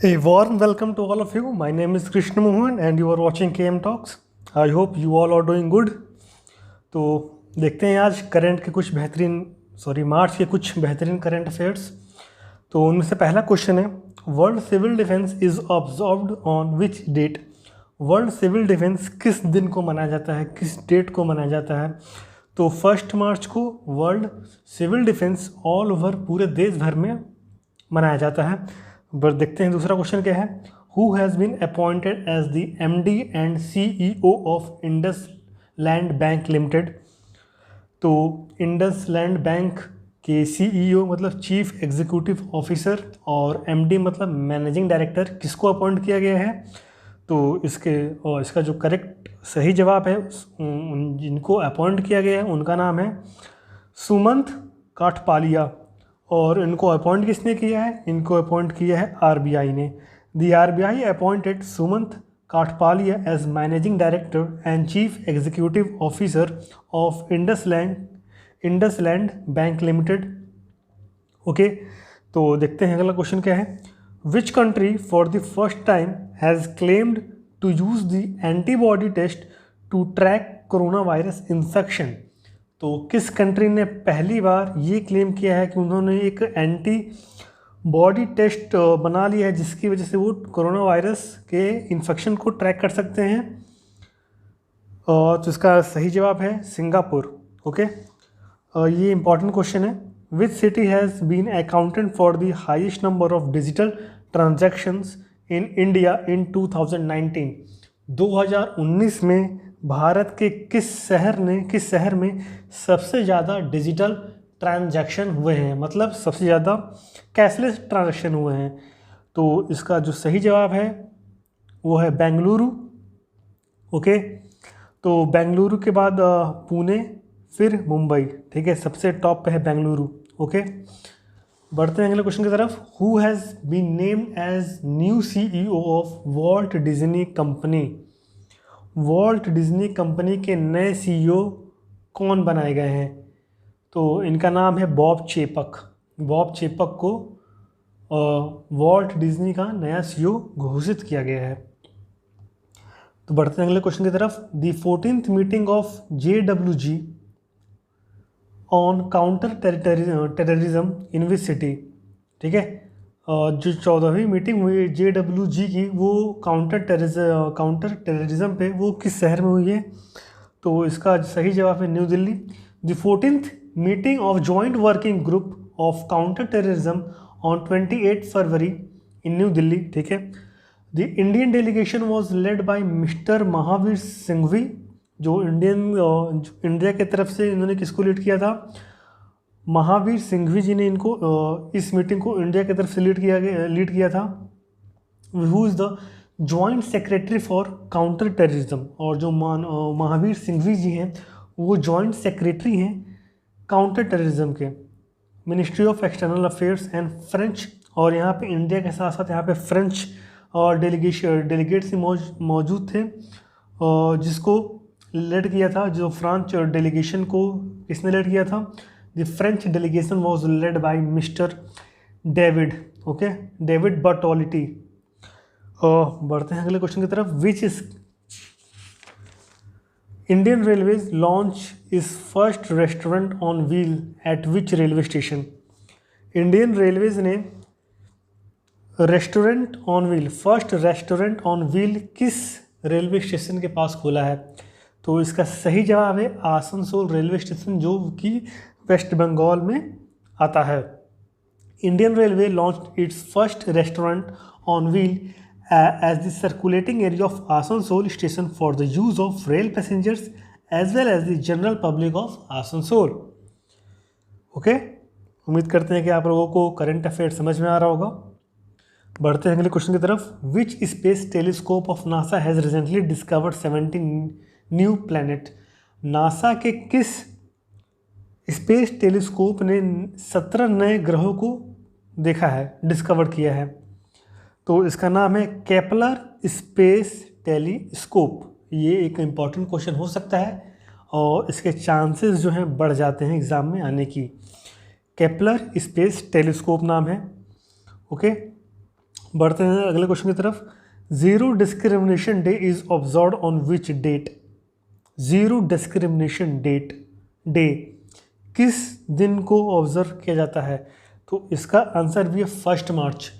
A warm welcome to all of you. My name is Krishna Mohan and you are watching KM Talks. I hope you all are doing good. तो देखते हैं आज current के कुछ मार्च के कुछ बेहतरीन करंट अफेयर्स। तो उनमें से पहला क्वेश्चन है, World Civil Defence is observed on which date. World Civil Defence किस दिन को मनाया जाता है, किस डेट को मनाया जाता है? तो 1 मार्च को World Civil Defence all over पूरे देश भर में मनाया जाता है। बट देखते हैं दूसरा क्वेश्चन क्या है, who has been appointed as the MD and CEO of Indus land bank Limited. तो इंडस लैंड बैंक के CEO मतलब चीफ एग्जीक्यूटिव ऑफिसर और MD मतलब मैनेजिंग डायरेक्टर किसको अपॉइंट किया गया है? तो इसका जो करेक्ट सही जवाब है, जिनको अपॉइंट किया गया है उनका नाम है सुमंत काठपालिया। और इनको अपॉइंट किसने किया है? इनको अपॉइंट किया है RBI ने। The RBI appointed Sumant Kathpalia as managing director and chief executive officer of Indus land bank limited. Okay, तो देखते हैं अगला क्वेश्चन क्या है, which country for the first time has claimed to use the antibody test to track corona virus infection. तो किस country ने पहली बार ये क्लेम किया है कि उन्होंने एक एंटीबॉडी टेस्ट बना लिया है जिसकी वजह से वो कोरोना वायरस के इन्फेक्शन को ट्रैक कर सकते हैं? तो इसका सही जवाब है सिंगापुर। ओके, ये इंपॉर्टेंट क्वेश्चन है, which city has been accountant for the highest number of digital transactions in India in 2019। 2019 में भारत के किस शहर में सबसे ज़्यादा डिजिटल ट्रांजैक्शन हुए हैं, मतलब सबसे ज़्यादा कैशलेस ट्रांजैक्शन हुए हैं? तो इसका जो सही जवाब है वो है बेंगलुरु। ओके, तो बेंगलुरु के बाद पुणे, फिर मुंबई। ठीक है, सबसे टॉप पे है बेंगलुरु। ओके, बढ़ते हैं अगले क्वेश्चन की तरफ, who has been named as new CEO of Walt Disney Company. Walt Disney Company के नए CEO कौन बनाए गए हैं? तो इनका नाम है बॉब चेपक। बॉब चेपक को वॉल्ट डिज्नी का नया CEO घोषित किया गया है। तो बढ़ते हैं अगले क्वेश्चन की तरफ, the 14th meeting of JWG on counter terrorism in which city. ठीक है, जो 14वीं मीटिंग हुई JWG की, वो काउंटर टेररिज्म पे वो किस शहर में हुई है? तो इसका सही जवाब है new Delhi. The 14th meeting of joint working group of counter terrorism on 28 February in new Delhi. ठीक है, the Indian delegation was led by mister Mahavir Singhvi. जो इंडिया की तरफ से इन्होंने किसको लीड किया था? महावीर सिंघवी जी ने इनको इस मीटिंग को इंडिया की तरफ से लीड किया था। Who is the joint secretary for counter terrorism. और जो महावीर सिंघवी जी हैं वो जॉइंट सेक्रेटरी हैं काउंटर टेररिज्म के, ministry of external affairs and French. और यहाँ पे इंडिया के साथ साथ यहाँ पे फ्रेंच और डेलीगेट्स मौजूद थे, जिसको लीड किया था, जो फ्रांस डेलीगेशन को किसने लीड किया था? The French delegation was led by mister David. Okay, David Bertoliti. बढ़ते हैं अगले क्वेश्चन की तरफ, which is Indian railways launch is first restaurant on wheel at which railway station. Indian railways ने restaurant on wheel, first restaurant on wheel किस railway station के पास खोला है? तो इसका सही जवाब है आसनसोल रेलवे स्टेशन, जो कि वेस्ट बंगाल में आता है। Indian railway launch its first restaurant on wheel as the circulating area of Asansol station for the use of rail passengers as well as the general public of Asansol. Okay, उम्मीद करते हैं कि आप लोगों को करंट अफेयर समझ में आ रहा होगा। बढ़ते हैं अगले क्वेश्चन की तरफ, which space telescope of NASA has recently discovered 17 new planet. NASA के किस स्पेस टेलीस्कोप ने 17 नए ग्रहों को देखा है, डिस्कवर किया है? तो इसका नाम है केपलर स्पेस टेलीस्कोप। ये एक इम्पॉर्टेंट क्वेश्चन हो सकता है और इसके चांसेस जो हैं बढ़ जाते हैं एग्ज़ाम में आने की। केपलर स्पेस टेलीस्कोप नाम है। ओके, बढ़ते हैं अगले क्वेश्चन की तरफ। Zero Discrimination Day is observe on which date? Zero Discrimination Day किस दिन को ऑब्जर्व किया जाता है? तो इसका आंसर भी है 1 मार्च।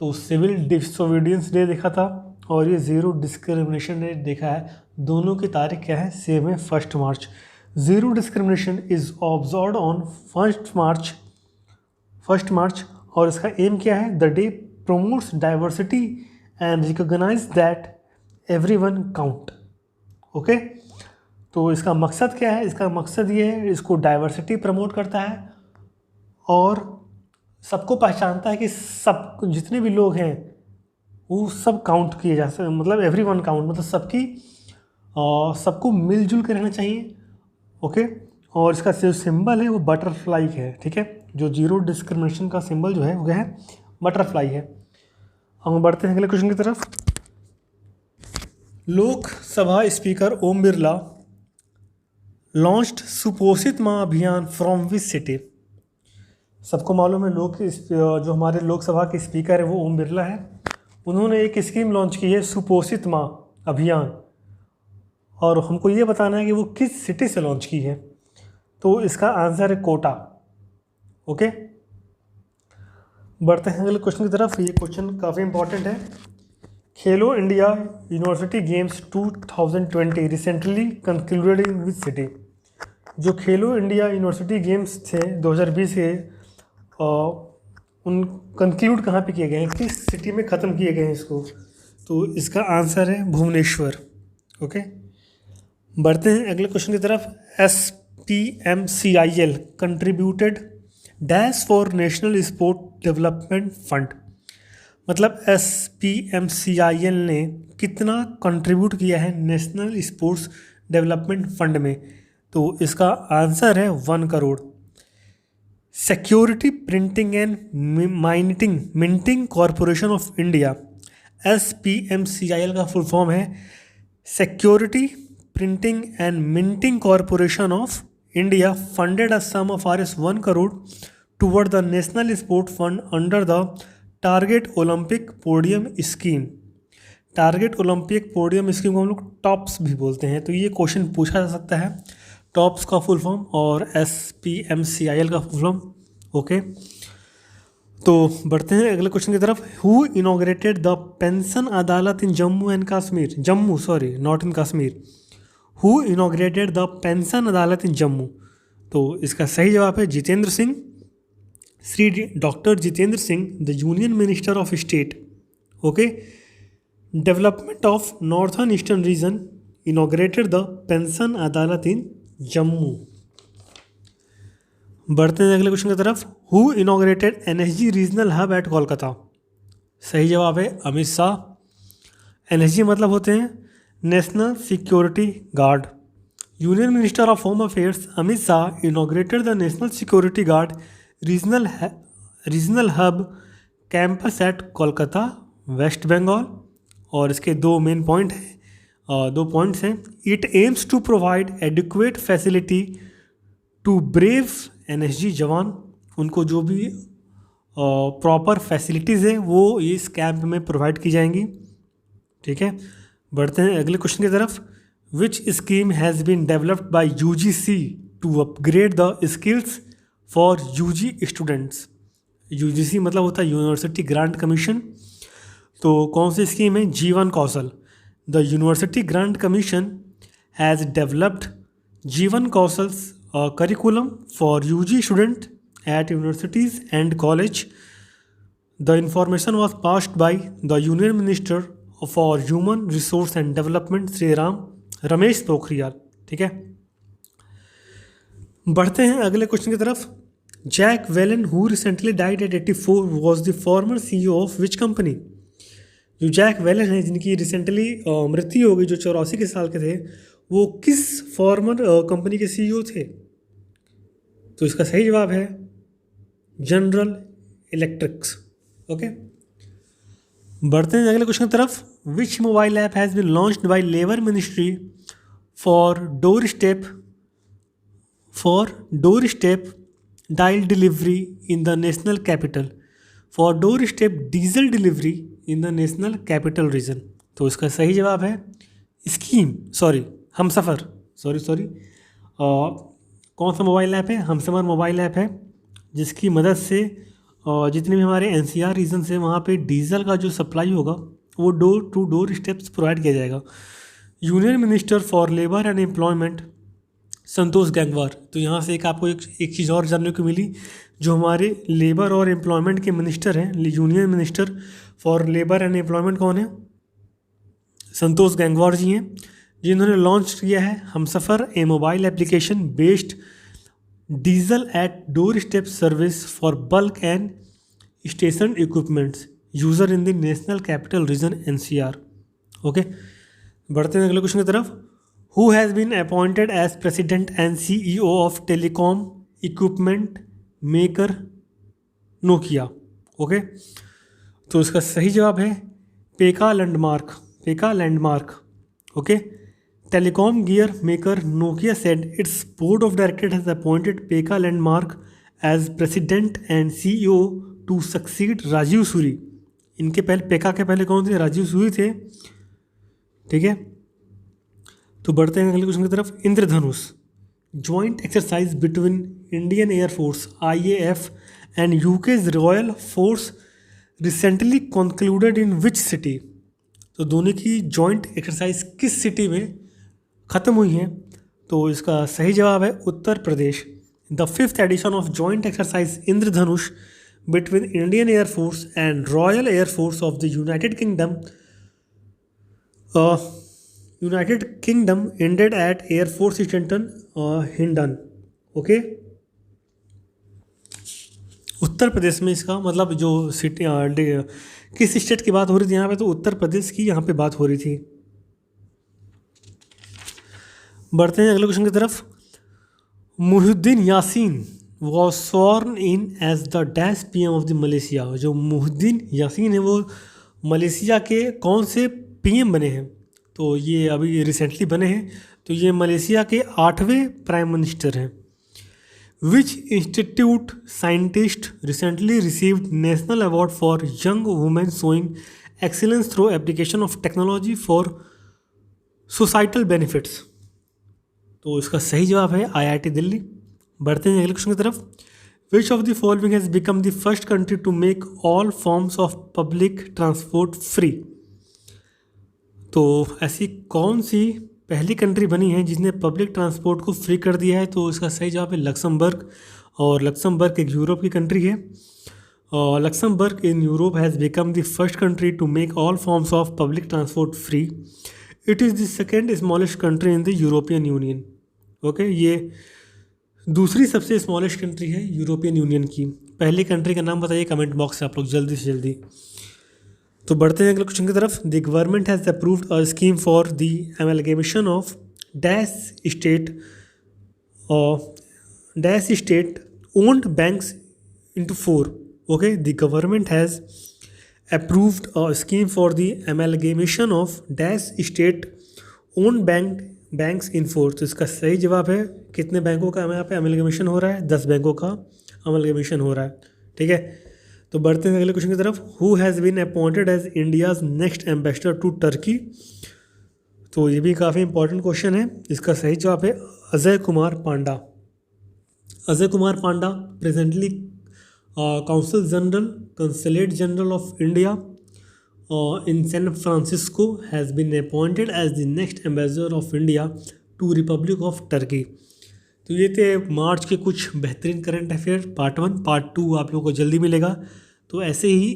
तो सिविल डिसोबीडियंस डे देखा था और ये ज़ीरो डिस्क्रिमिनेशन डे देखा है, दोनों की तारीख क्या है? सेम है, 1 मार्च। Zero discrimination is observe on 1 March और इसका एम क्या है? The day promotes diversity and recognize that everyone count। Okay, तो इसका मकसद क्या है? इसका मकसद ये है, इसको डाइवर्सिटी प्रमोट करता है और सबको पहचानता है कि सब जितने भी लोग हैं वो सब काउंट किए जा सकते, मतलब एवरीवन काउंट, मतलब सबको मिलजुल कर रहना चाहिए। ओके, और इसका जो सिंबल है वो बटरफ्लाई है। ठीक है, जो जीरो डिस्क्रिमिनेशन का सिंबल जो है वो है बटरफ्लाई है। हम बढ़ते हैं अगले क्वेश्चन की तरफ। लोकसभा स्पीकर ओम बिरला लॉन्च्ड सुपोषित माँ अभियान फ्रॉम विच सिटी? सबको मालूम है जो हमारे लोकसभा के स्पीकर है वो ओम बिरला है। उन्होंने एक स्कीम लॉन्च की है सुपोषित माँ अभियान, और हमको ये बताना है कि वो किस सिटी से लॉन्च की है। तो इसका आंसर है कोटा। ओके, बढ़ते हैं अगले क्वेश्चन की तरफ। ये क्वेश्चन काफ़ी इंपॉर्टेंट है। खेलो India university games 2020 recently concluded in which city? जो खेलो इंडिया यूनिवर्सिटी गेम्स थे 2020 के, उन कंक्लूड कहाँ पे किए गए हैं, किस सिटी में ख़त्म किए गए हैं इसको? तो इसका आंसर है भुवनेश्वर। ओके, बढ़ते हैं अगले क्वेश्चन की तरफ। SPMCIL contributed dash for national sport development fund. मतलब SPMCIL ने कितना कंट्रीब्यूट किया है नेशनल स्पोर्ट्स डेवलपमेंट फंड में? तो इसका आंसर है 1 crore. Security printing and minting corporation of India, SPMCIL का फुल फॉर्म है security printing and minting corporation of India funded a sum of ₹1 crore toward the national sport fund under the target Olympic podium scheme. Target Olympic podium scheme को हम लोग tops भी बोलते हैं। तो ये क्वेश्चन पूछा जा सकता है, टॉप्स का फुल फॉर्म और SPMCIL का फुल फॉर्म। ओके, तो बढ़ते हैं अगले क्वेश्चन की तरफ। हु इनॉग्रेटेड द पेंशन अदालत in Jammu and Kashmir? Not in Kashmir. Who inaugurated the pension अदालत इन जम्मू? तो इसका सही जवाब है Jitendra Singh. Shri doctor Jitendra Singh, the union minister of state, okay, development of northern eastern region, inaugurated the pension अदालत इन जम्मू। बढ़ते हैं अगले क्वेश्चन की तरफ। Who inaugurated NSG regional hub at Kolkata? सही जवाब है अमित शाह। NSG मतलब होते हैं national security guard. Union minister of home affairs Amit Shah inaugurated the national security guard regional hub campus at Kolkata, West Bengal. और इसके दो मेन पॉइंट हैं, 2 पॉइंट्स हैं। It aims to provide adequate facility to brave NSG jawan, उनको जो भी प्रॉपर फैसिलिटीज़ हैं वो इस कैंप में प्रोवाइड की जाएंगी। ठीक है, बढ़ते हैं अगले क्वेश्चन की तरफ। Which scheme has been developed by UGC to upgrade the skills for UG students? UGC मतलब होता है यूनिवर्सिटी ग्रांट कमीशन। तो कौन सी स्कीम है? Jeevan Kaushal. The university grants commission has developed Jeevan कौशल्स curriculum for UG student at universities and college. The information was passed by the Union Minister for Human Resource and Development Shri Ramesh Pokhriyal. ठीक है, बढ़ते हैं अगले question की तरफ। Jack Welch who recently died at 84 was the former CEO of which company? जो Jack Welch है जिनकी रिसेंटली मृत्यु हो गई, जो 84 के साल के थे, वो किस फॉर्मर कंपनी के CEO थे? तो इसका सही जवाब है जनरल इलेक्ट्रिक्स। ओके, बढ़ते हैं अगले क्वेश्चन की तरफ। Which mobile app has been launched by labour ministry for doorstep dial delivery in the national capital? For doorstep diesel delivery in the national capital region. तो इसका सही जवाब है स्कीम, सॉरी हमसफ़र, sorry कौन सा mobile app है? हमसफ़र mobile app है, जिसकी मदद से जितने भी हमारे एनसीआर रीजन है वहाँ पे डीजल का जो सप्लाई होगा वो door to door steps provide किया जाएगा। Union minister for labour and employment Santosh Gangwar. तो यहाँ से एक आपको एक चीज़ और जानने को मिली, जो हमारे लेबर और एम्प्लॉयमेंट के मिनिस्टर हैं, union minister for labour and employment कौन है? संतोष गंगवार जी हैं, जिन्होंने लॉन्च किया है Humsafar, a mobile application based diesel at door step service for bulk and station equipments user in the national capital region NCR. Okay, बढ़ते हैं अगले क्वेश्चन की तरफ। Who has been appointed as president and CEO of telecom equipment maker Nokia? Okay, तो इसका सही जवाब है Pekka Lundmark. Okay, telecom gear maker Nokia said its board of directors has appointed Pekka Landmark as president and CEO to succeed Rajeev Suri. इनके पहले पेका के पहले कौन थे? राजीव सूरी थे। ठीक है, तो बढ़ते हैं अगले क्वेश्चन की तरफ। Indradhanush joint exercise between Indian air force IAF and UK's royal force recently concluded in which city? तो दोनों की जॉइंट एक्सरसाइज किस सिटी में ख़त्म हुई हैं? तो इसका सही जवाब है Uttar Pradesh. The 5th edition of joint exercise Indradhanush between Indian air force and royal air force of the United Kingdom ended at air force station Hindan. Okay, Uttar Pradesh में इसका मतलब जो सिटी किस स्टेट की बात हो रही थी यहाँ पे? तो उत्तर प्रदेश की यहाँ पे बात हो रही थी। बढ़ते हैं अगले क्वेश्चन की तरफ। Muhyiddin Yassin was sworn in as the dash PM of the Malaysia. जो मुहिउद्दीन यासीन है वो मलेशिया के कौन से PM बने हैं? तो ये अभी रिसेंटली बने हैं, तो ये मलेशिया के 8वें प्राइम मिनिस्टर हैं। Which institute scientist recently received national award for young women showing excellence through application of technology for societal benefits? तो इसका सही जवाब है IIT दिल्ली। बढ़ते हैं अगले क्वेश्चन की तरफ। Which of the following has become the first country to make all forms of public transport free? तो ऐसी कौन सी पहली कंट्री बनी है जिसने पब्लिक ट्रांसपोर्ट को फ्री कर दिया है? तो इसका सही जवाब है लक्समबर्ग, और लक्समबर्ग एक यूरोप की कंट्री है। Luxembourg in Europe has become the first country to make all forms of public transport free. It is the second smallest country in the European Union. Okay, ये दूसरी सबसे smallest country है European Union की। पहली country का नाम बताइए comment box से आप लोग जल्दी से जल्दी। तो बढ़ते हैं अगले क्वेश्चन की तरफ। The government has approved a scheme for the amalgamation of dash state owned banks into 4. Okay, the government has approved a scheme for the amalgamation of dash state owned banks in 4. तो इसका सही जवाब है कितने बैंकों का यहाँ पे अमेलगेमेशन हो रहा है? 10 बैंकों का अमेलगेमेशन हो रहा है। ठीक है, तो बढ़ते हैं अगले क्वेश्चन की तरफ। Who has been appointed as India's next ambassador to Turkey? तो ये भी काफ़ी इंपॉर्टेंट क्वेश्चन है। इसका सही जवाब है Ajay Kumar Panda. Ajay Kumar Panda presently council general consulate general of India in San Francisco has been appointed as the next ambassador of India to republic of Turkey. तो ये थे मार्च के कुछ बेहतरीन करंट अफेयर पार्ट 1। पार्ट 2 आप लोगों को जल्दी मिलेगा। तो ऐसे ही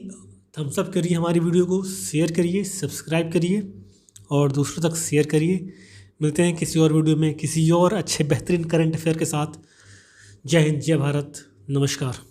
थम्स अप करिए हमारी वीडियो को, शेयर करिए, सब्सक्राइब करिए और दूसरों तक शेयर करिए। मिलते हैं किसी और वीडियो में किसी और अच्छे बेहतरीन करंट अफेयर के साथ। जय हिंद, जय भारत, नमस्कार।